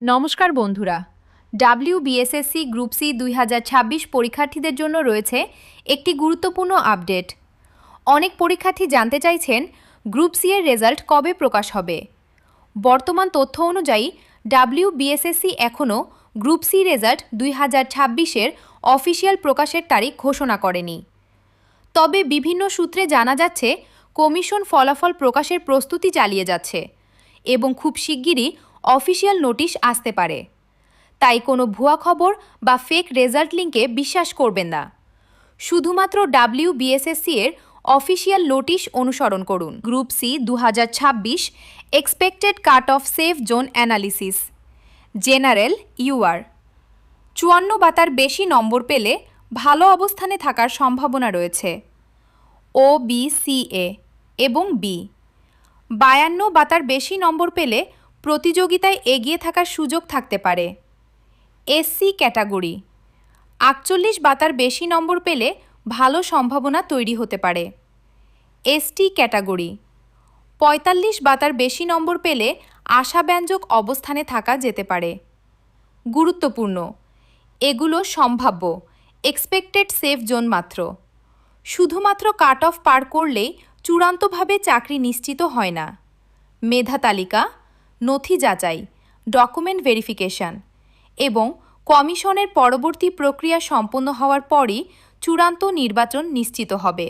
নমস্কার বন্ধুরা, WBSSC group C 2026 পরীক্ষার্থীদের জন্য রয়েছে একটি গুরুত্বপূর্ণ আপডেট। অনেক পরীক্ষার্থী জানতে চাইছেন গ্রুপ সি এর রেজাল্ট কবে প্রকাশ হবে। বর্তমান তথ্য অনুযায়ী ডাব্লিউবিএসএসসি এখনও গ্রুপ সি রেজাল্ট 2026-এর অফিসিয়াল প্রকাশের তারিখ ঘোষণা করেনি। তবে বিভিন্ন সূত্রে জানা যাচ্ছে কমিশন ফলাফল প্রকাশের প্রস্তুতি চালিয়ে যাচ্ছে এবং খুব শিগগিরই অফিসিয়াল নোটিশ আসতে পারে। তাই কোনো ভুয়া খবর বা ফেক রেজাল্ট লিঙ্কে বিশ্বাস করবেন না। শুধুমাত্র ডাব্লিউবিএসএসসি এর অফিসিয়াল নোটিশ অনুসরণ করুন। Group C 2026 expected cut off safe zone analysis. General UR 54 বা তার বেশি নম্বর পেলে ভালো অবস্থানে থাকার সম্ভাবনা রয়েছে। ও বি সি এ এবং বি 52 বা তার বেশি নম্বর পেলে প্রতিযোগিতায় এগিয়ে থাকার সুযোগ থাকতে পারে। এসসি ক্যাটাগরি 48 বা তার বেশি নম্বর পেলে ভালো সম্ভাবনা তৈরি হতে পারে। এসটি ক্যাটাগরি 45 বা তার বেশি নম্বর পেলে আশাব্যঞ্জক অবস্থানে থাকা যেতে পারে। গুরুত্বপূর্ণ, এগুলো সম্ভাব্য এক্সপেক্টেড সেফ জোন মাত্র। শুধুমাত্র কাট অফ পার করলেই চূড়ান্তভাবে চাকরি নিশ্চিত হয় না। মেধা তালিকা, নথি যাচাই, ডকুমেন্ট ভেরিফিকেশন এবং কমিশনের পরবর্তী প্রক্রিয়া সম্পন্ন হওয়ার পরই চূড়ান্ত নির্বাচন নিশ্চিত হবে।